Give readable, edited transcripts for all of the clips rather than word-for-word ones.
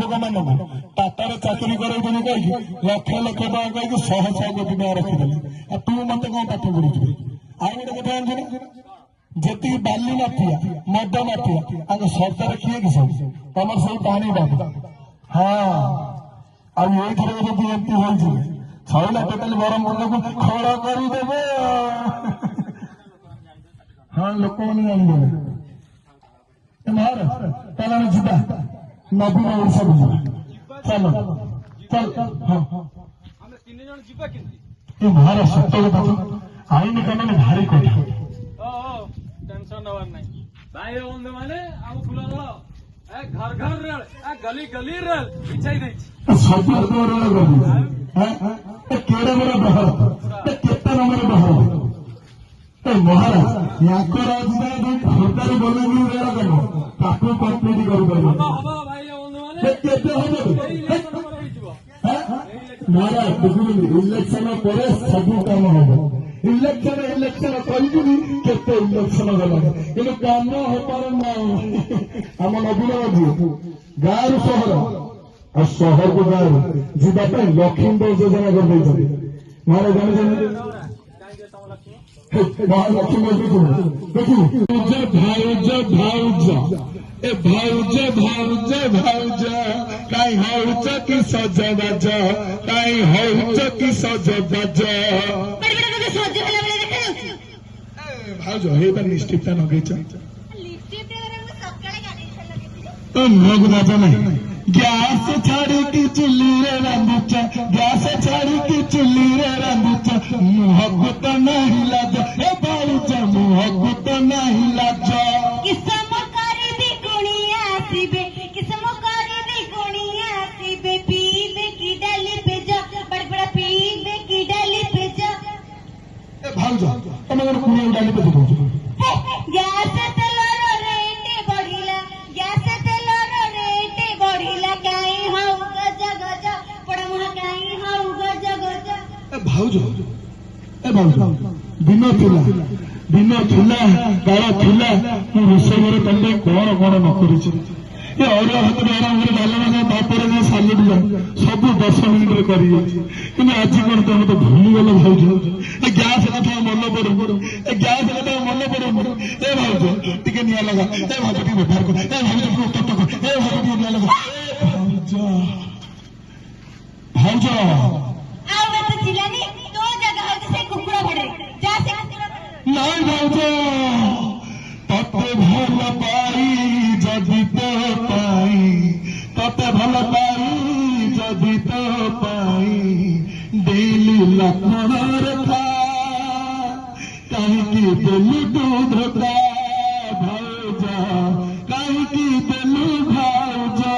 ଯୁବକ ମାନଙ୍କୁ ଟାଟାରେ ଚାକିରି କରାଇଦେବି କହିକି ଲକ୍ଷ ଲକ୍ଷ ଟଙ୍କା କହିକି 100 କୋଟି ଟଙ୍କା ରଖିଦେଲି। ଆଉ ତୁ ମତେ କଣ ପାଠ ପଢୁଛୁ? ଆଉ ଗୋଟେ କଥା ଜାଣିଛୁ ନା, ଯେତିକି ବାଲି ମାଫିଆ ମଦ ମାଫିଆ ତାଙ୍କ ସରକାର କିଏ କି ସବୁ ତମର ସବୁ ପାଣି ବାବୁ। ହଁ ଆଉ ଏଇଥିରେ ଯଦି ଏମତି ହଉଛି ସଇଲା ଟୋଟାଲି ବ୍ରହ୍ମପୁରକୁ ଖୋଳ କରିଦେବେ। ହଁ ଲୋକମାନେ ଜାଣିଦେବେ। ତାହେଲେ ଆମେ ଯିବା ନବୀନ ଓଡିଶାକୁ ଯିବା। ଚାଲ ଚାଲ ହଁ ଆମେ 3 ଜଣ ଯିବା କେମିତି? ଏ ମହାର ସତ କଥା ଆଇନ କାନୁନ ଭାରି କଥା। टेंशन नवर नहीं भाई बंधु माने आम फुल दल घर घर रेल गली गली रेल बिछाई दे सब रेल गली केड़े बड़ा डहर केते नंबर डहर महाराज याको राजधानी सरकार बोलेगी रेल गल ताको कंप्लीट कर दो हबा भाई बंधु माने केते हो महाराज इलेक्शन पर सब काम हम इलेक्शन कहीकि केते इलेक्शन गला कि काम हो पार ना आम नवीन बाबू गाँव रु सहर और सहर को गाँव जावाई लक्ष्मी योजना कर महाराज जानी महालक्ष्मी देखिए भाउज भाउज ए भाउज भाउज भाउज काई हौच कि सजबाज काई हौच कि सजबाज भाउज हे लिपस्टिक लगे मुहक दाच ना गैस छाड़ी चुली रे रांधुच गैस छाड़ी चुली रे रांधुच मुहक तो नहीं लाज ए भाउज मुहक तो नहीं लाज भाउज तुम कुड़िया डाली पे देखो गैस तेलर रेट बढ़िला गैस तेलर रेट बढ़िला काई हौ गज गज पड़मुहा काई हौ गज गज भाउज दिन थिला काल थिला मु रोषेई घर तुम कौन कौन न कर अरुआ भात आराम डालना तापर सालड जा सब 10 मिनिट कर आज कौन तुम तो भूलीगल भाउज ए गैस कथा मन पड़े ए गैस कथा मन पड़े ए भाउज टिके निया लगा ए भाउज टिके व्यवहार कर ए भाउज टिके उत्तर कर ए भाउज टिके निया लगा भाउज आउ बात चिलानी तो जगह होते से कुकुड़ा भड़े जा से नहीं भाउज तते भल पाई जदि तो पाई तते भल पाई जदि तो पाई डेली लखन रेखा कहीं देलु दूध का भाउजा कहीं देलु भाउजा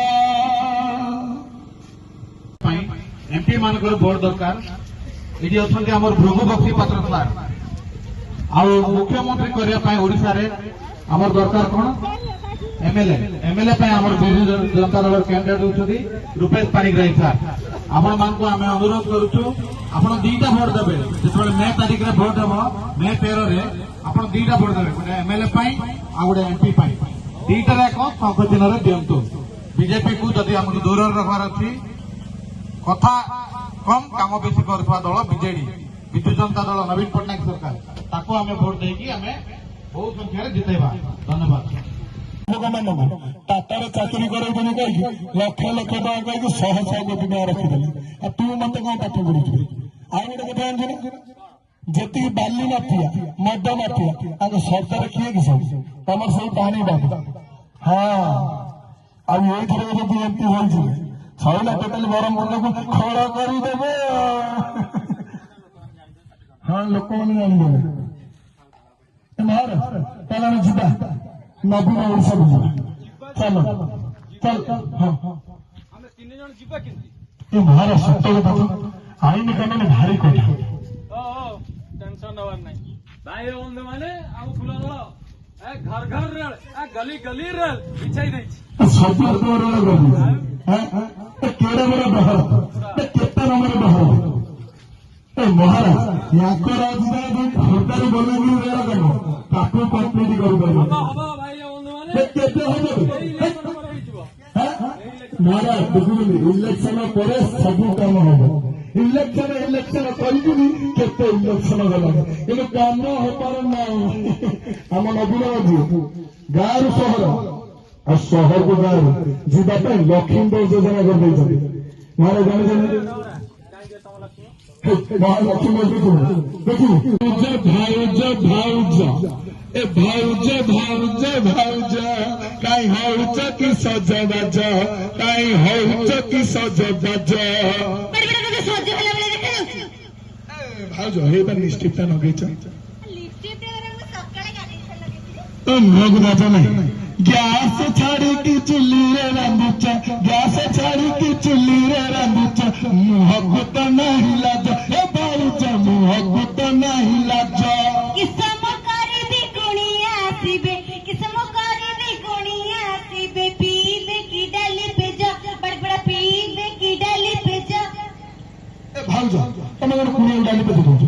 एमपी मानकर भोट दरकार ये अच्छा आम भृगु बक्सी पात्र सर मुख्यमंत्री करने ओडिशा रे आमर दरकार कौन एमएलए बिजु जनता दल कैंडिडेट होती रूपेश पाणिग्राही सर आपण मान को आम अनुरोध करुचु आपण 2टा भोट देवे जो मे तारीख में भोट हम मे 13 रे आपण 2टा भोट देवे गोटे एमएलए आ गोटे एमपी 2टार एक शंख चिन्ह दिंतु बीजेपी को जदि आमको दूर रखबार अच्छी कथा कम काम बेसी कर दल बीजेडी विजु जनता दल नवीन पट्टनायक सरकार ताको आम भोट देकी आम बहुत संख्यार जितेबा। धन्यवाद। टाटारे चाकरी कराइदेवी कहीकि लक्ष लक्ष टଙ୍କା कहकी 100 कोटी टଙ୍କା रखिदेली। आ तू मते कौन पाठ पढ़ुଛୁ? ଆଉ ଗୋଟେ କଥା ଜାଣିଛୁ ନା, ଯେତିକି ବାଲି ମାଫିଆ ମଦ ମାଫିଆ ତାଙ୍କ ସରକାର କିଏ କି ସବୁ ତମର ସବୁ ପାଣି ବାବୁ। ହଁ ଆଉ ଏଇଥିରେ ଯଦି ଏମତି ହଉଛି ସଇଲା ଟୋଟାଲି ବ୍ରହ୍ମପୁରକୁ ଖୋଳ କରିଦେବେ। ହଁ ଲୋକମାନେ ଜାଣିଦେବେ। ତାହେଲେ ଆମେ ଯିବା ନବୀନ ଓଡିଶାକୁ ଯିବା। ଚାଲ ଚାଲ ହଁ ଆମେ 3 ଜଣ ଯିବା କେମିତି? ଏ ମହାର ସତ କଥା ଆଇନ କାନୁନ ଭାରି କଥା। टेंशन नवर नहीं भाई बंधु माने आम फुल दल घर घर रेल गली गली रेल बिछाई दे सब रेल गली केड़े बड़ा डहर केते नंबर डहर महाराज याको राजधानी सरकार बोलेगी रेल गल ताको कंप्लीट कर दो हबा भाई बंधु माने केते हो महाराज देखुन इलेक्शन पर सब काम हम इलेक्शन करी केते इलेक्शन गला कि काम होपार ना आम नवीन बाबू गाँव सहर आ सहर को गाँव जावाई लक्ष्मी योजना कर महाराज जाने महालक्ष्मी देखिए भाउज भाउज ए भाउज भाउज भाउज काई हौच कि सजबाज काई हौच कि सजबाज भाउज हे लिपस्टिक लगे मुहक नाच ना गैस छाड़ी की चुली रे रांधुच गैस छाड़ी की चुली रे रांधुच मुहक तो नहीं लाज ए भाउज मुहक तो नहीं लाज किसम करी दी गुणिया आसीबे किसम करी दी गुणिया आसीबे पीबे की डाली पे जा बड़ बड़ा पीबे की डाली पे जा ए भाउज तमे गोटे कुणी डाली पे दउछ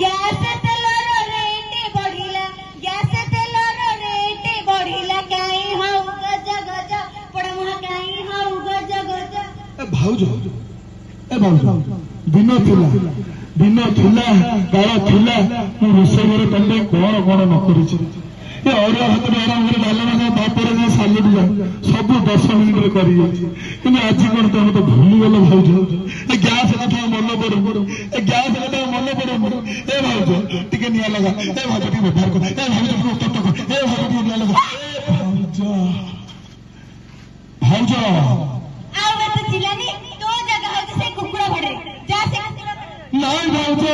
गैस तेलर रेट बढ़िला गैस तेलर रेट बढ़िला काई हौ गज गज पड़ा मुहा काई हौ गज गज ए भाउज दिन थिला काल थिला मु रोषेई घर तंदे कौन कौन न करिछि ए अरुआ भात आराम करे डालना तापर जे सालड जा सब 10 मिनिट रे करी जाछि कि आज कोन तो मत भूली गेल भाउज ए गैस कथा मन पड़ो ए गैस कथा मन पड़ो ए भाउज टिके निया लगा ए भाउज टिके व्यवहार कर ए भाउज टिके उत्तर कर ए भाउज टिके निया लगा भाउज आउ मत चिल्लानी तो जगह है से कुकुड़ा भड़े जा से नहीं भाउज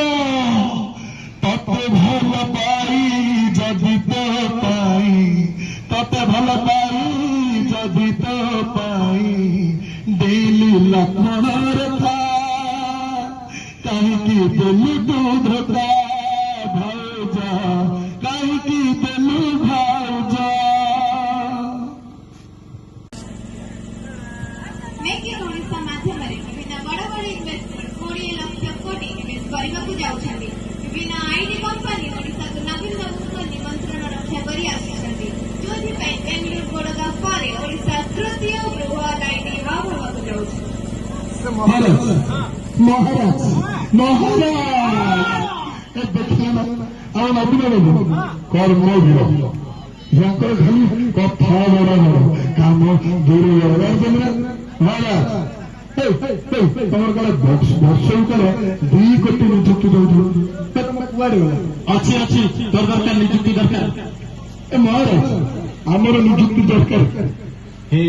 तते भल पाई जदि तो पाई तते भल पाई जदि तो पाई डेली लखनर था कहीं दिलु दूध का भाउजा कहीं दिलु भाउजा मेकिंग ओडिशा माध्यमରେ ବିଭିନ୍ନ ବଡ଼ ବଡ଼ ଇନଭେଷ୍ଟମେଣ୍ଟ 20 ଲକ୍ଷ କୋଟି ନିବେଶ କରିବାକୁ ଯାଉଛନ୍ତି ବିଭିନ୍ନ ଆଇଟି କମ୍ପାନୀ ଓଡ଼ିଶାକୁ ନବୀନ ବାବୁଙ୍କ ନିମନ୍ତ୍ରଣ ରକ୍ଷା କରି ଆସିଛନ୍ତି ଯୋଉଥିପାଇଁ ବେଙ୍ଗଲୁରୁ ବଡଗାଁ ପରେ ଓଡ଼ିଶା ତୃତୀୟ ବୃହତ ଆଇଟି ହବ୍ ହେବାକୁ ଯାଉଛି महाराज देखिए ना आम नवीन बाबू कर्मवीर याकर खाली कथा बड़ बड़ काम दूर महाराज तमर कल वर्षकर 2 कोटी निजुक्ति दौड़ अच्छी अच्छी तोर दरकार निजुक्ति दरकार ए महाराज आमर निजुक्ति दरकार हे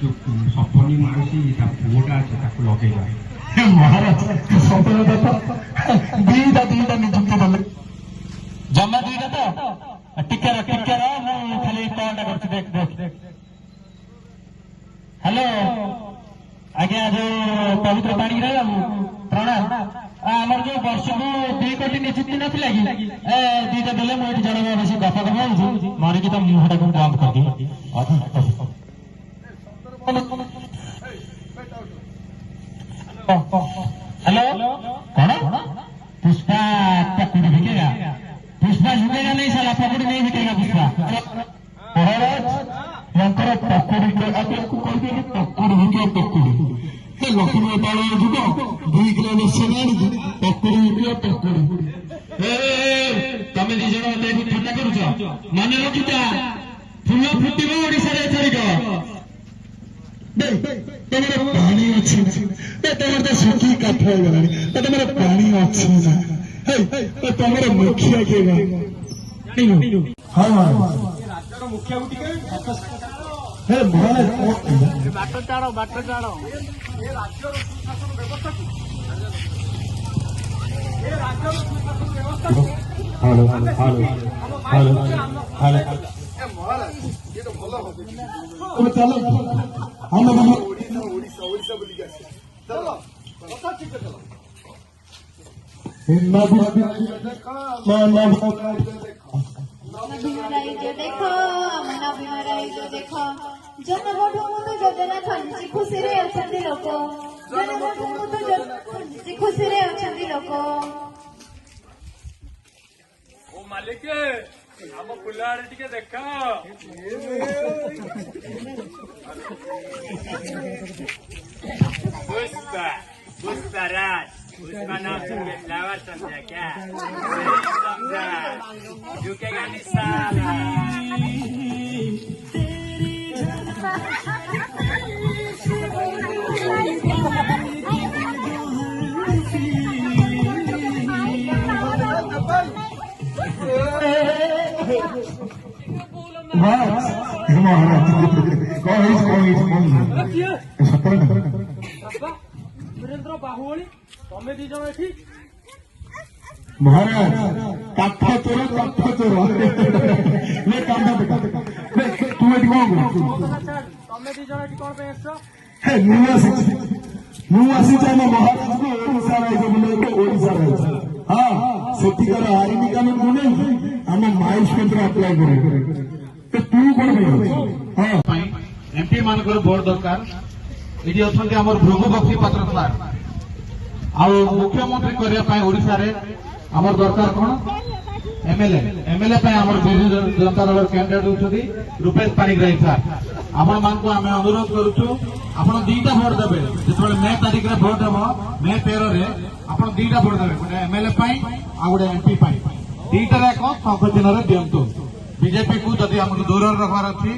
सपनी मानसी पुओटा अच्छे लगे महाराज सपन दीटा निजुक्ति दल जमा दुईटा तो टिके खाली कॉल देख देख हेलो आज्ञा जो पवित्र पाणी प्रणाम आमर जो वर्ष को 2 कोटी निजुक्ति नथिला कि दीटा देले मु एठी जणवा बेसी गप गप मारे कि त मुहटा को बंद कर दी हेलो कौन पुष्पा पकड़ी बिकेगा पुष्पा झुकेगा नहीं साला पकड़ी नहीं बिकेगा पुष्पा महाराज पकड़ी आपको कहते पकड़ी बिके पकड़ी लक्ष्मी पाल जुग 2 किलो निश्चय आनी पकड़ी बिके पकड़ी तमें दी जन देखो ठंडा करुच मन रखिता फूल फुटिब ओडिशा रे एथरिक तमर पानी अच्छी तमर तो सुखी काठ हो गलानी तमर पानी अच्छी ना तमर मुखिया के हाँ मुखिया हे महाराज बाट चाड़ो ये राज्य सुशासन व्यवस्था हेलो हेलो हेलो हेलो ये तो भल तुम चलो हम ओडिशा बोलिक आस चलो कथा ठीक चलो देखो जनमठू मुतु योजना खंडिची खुशी रे अछंती लोक जनमठू मुतु खंडिची खुशी रे अछंती लोक ओ मालिक ଆମ ଫୁଲ ଆଡେ ଟିକେ ଦେଖ। पुष्पा पुष्पराज पुष्पा नाम सुन के फ्लावर समझा क्या? नहीं समझा, झुकेगा नहीं साला। वीरेंद्र बाहुबली तमें दी जण एठी महाराज काठ चोर ले काम तू एटी कौन तमें दी जण एठी कोन पे एसो हे ମୁଁ ଆସିଛି ଆମ ମହାରାଜକୁ ଓଡ଼ିଶା ରାଜ୍ୟ ବୁଲେଇବାକୁ ଓଡ଼ିଶା ରାଜ୍ୟ ହଁ ସେଠିକାର ଆଇନ କାନୁନକୁ ନେଇ ଆମ ମାଇସ୍ପେଣ୍ଟର ଆପ୍ଲାଏ କରିବେ ତୁ କଣ ହଁ एमपी मानकर भोट दरकार ये अच्छा आम भृगु बक्सी पात्र सार मुख्यमंत्री करने ओडिशा रे आमर दरकार कौन एमएलए बिजु जनता दल कैंडिडेट होती रूपेश पाणिग्राही सार आपण मान को आम अनुरोध करुचु आपण दीटा भोट देवे जो मे तारीख में भोट हम मे 13 रे आपण दीटा भोट देवे गोटे एमएलए गोटे एमपी दीटा एक शंख चिन्ह दिंतु बीजेपी को जदि आमको दूर रखबार अच्छी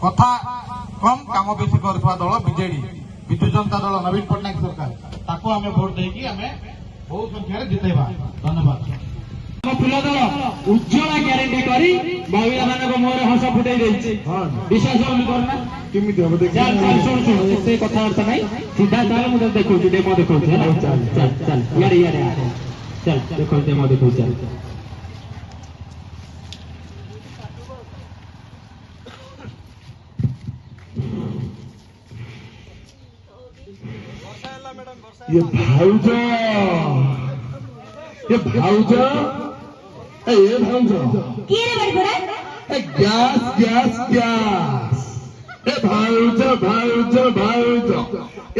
कथा कम काम बेसी करुवा दल बीजेडी विजु जनता दल नवीन पट्टनायक सरकार ताको आमे भोट देकी आमे बहुत संख्या जितेबा धन्यवाद फुल दल उज्ज्वला ग्यारंटी करी महिला मानक मुहर हस फुटाई देछि विश्वास करना କେମିତି ହବ ଦେଖ चल चल सुन सुन से कथाबार्ता नहीं सीधा चल मुझे देखो डेमो देखो चल चल चल यार यार चल देखो डेमो देखो चल ये भाउज ये भाउज କିଏ ରେ ବଡ ଗ୍ୟାସ ଗ୍ୟାସ ଗ୍ୟାସ ए भाउज भाउज भाउज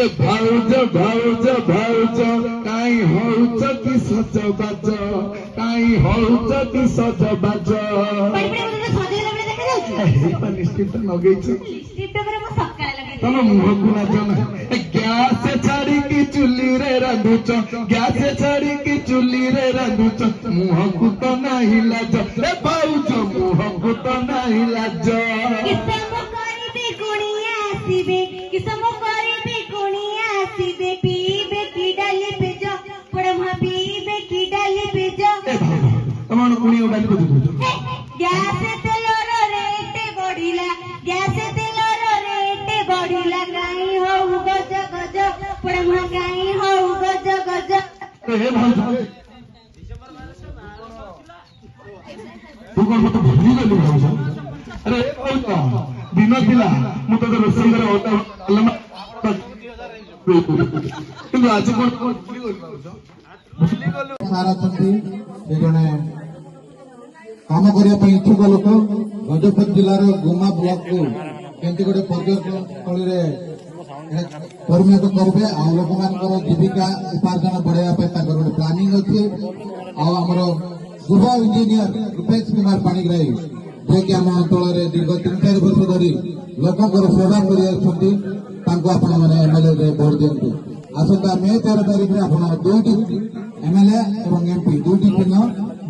ए भाउज भाउज भाउज काई हौच कि सज बाज काई हौच कि सज बाज निश्चित नगेइछु तम मुहकु नाच ना ग्यास छाड़ी की चुली रे रांधुच ग्यास छाड़ी की चुली रे रांधुच मुहकु तो नाही लाज ए भाउज मुहकु तो नाही लाज किसम करिबे कुणिया आसीबे पीबे की डाली पेज पड़मा पीबे की डाली पेज तमन कुणी डाली को देखो गैस तेलर रेट बढ़िला गैस तेलर रेट बढ़िला काई हो गज गज पड़मा काई हो गज गज हे भाउज तू कौन मत भूली गली भाउज अरे भाउज दिन थिला मु तो रोषेई करे होता କିନ୍ତୁ ଆଜି କଣ ସାର୍ ଅଛନ୍ତି ସେ ଜଣେ କାମ କରିବା ପାଇଁ ଇଚ୍ଛୁକ ଲୋକ ଗଜପତି ଜିଲ୍ଲାର ଗୁମା ବ୍ଲକକୁ କେମିତି ଗୋଟେ ପର୍ଯ୍ୟଟନ ସ୍ଥଳୀରେ ପରିଣତ କରିବେ ଆଉ ଲୋକମାନଙ୍କର ଜୀବିକା ଉପାର୍ଜନ ବଢାଇବା ପାଇଁ ତାଙ୍କର ଗୋଟେ ପ୍ଲାନିଂ ଅଛି ଆଉ ଆମର ଯୁବ ଇଞ୍ଜିନିୟର ରୂପେଶ କୁମାର ପାଣିଗ୍ରାହୀ ଯିଏକି ଆମ ଅଞ୍ଚଳରେ ଦୀର୍ଘ 3-4 ବର୍ଷ ଧରି ଲୋକଙ୍କର ସେବା କରି ଆସୁଛନ୍ତି ତାଙ୍କୁ ଆପଣମାନେ ଏମଏଲଏ ଭୋଟ ଦିଅନ୍ତୁ ଆସନ୍ତା ମେ 13 ତାରିଖରେ ଆପଣ 2ଟି ଏମଏଲଏ ଏବଂ ଏମପି 2ଟି ଚିହ୍ନ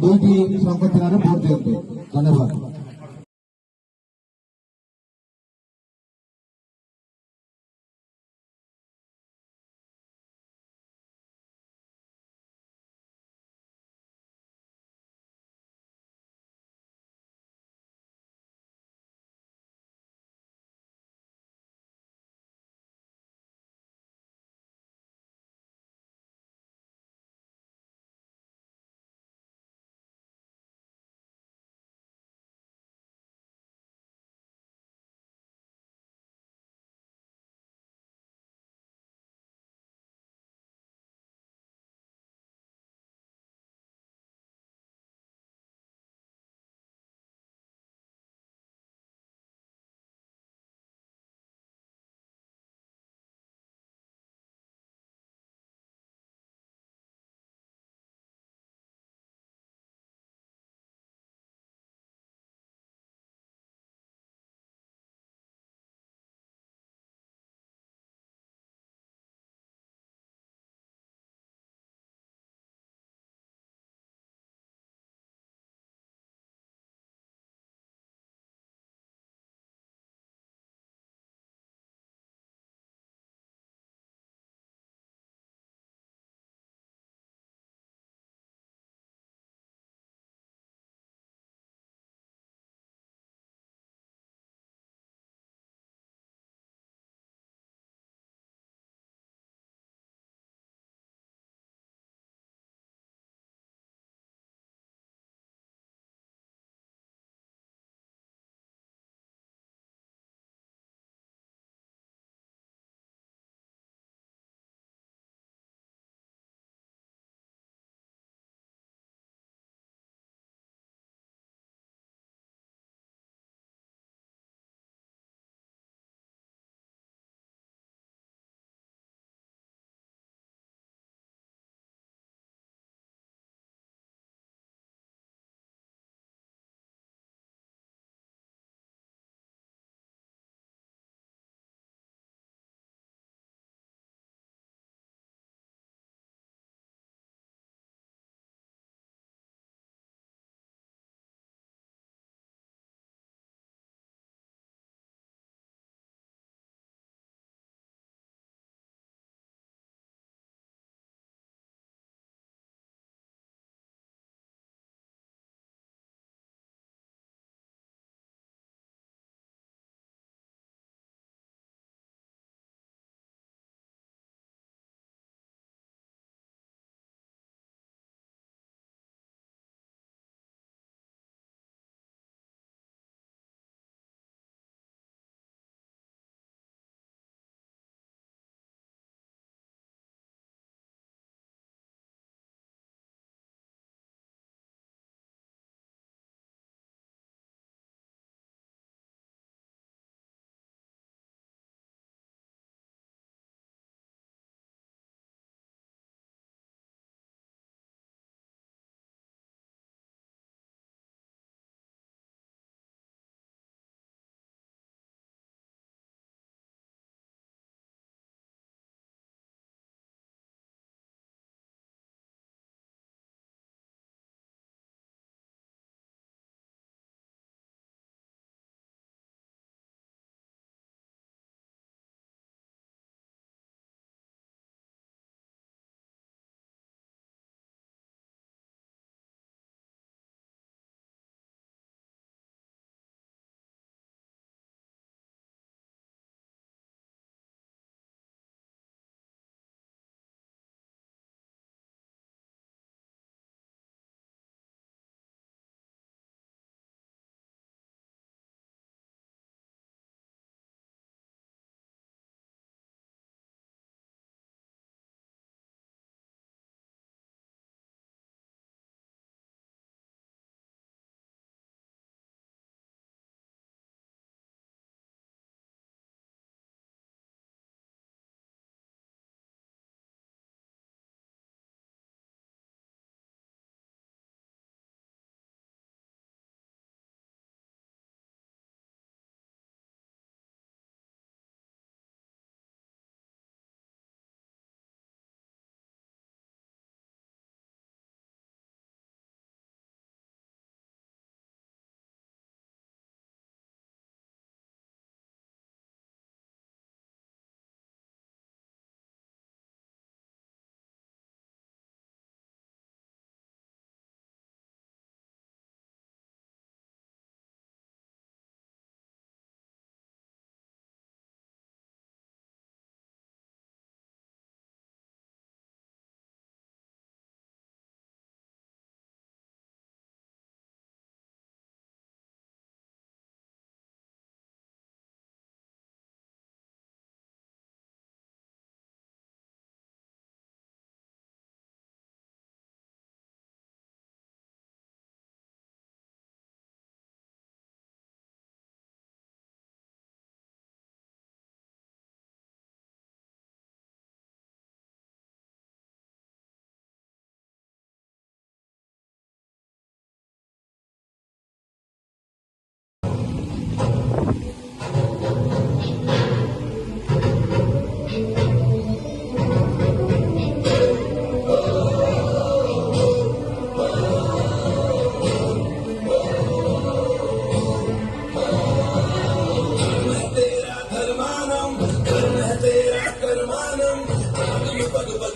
2ଟି ଶଙ୍ଖ ଚିହ୍ନରେ ଭୋଟ ଦିଅନ୍ତୁ ଧନ୍ୟବାଦ।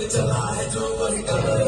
चला है जो वही कर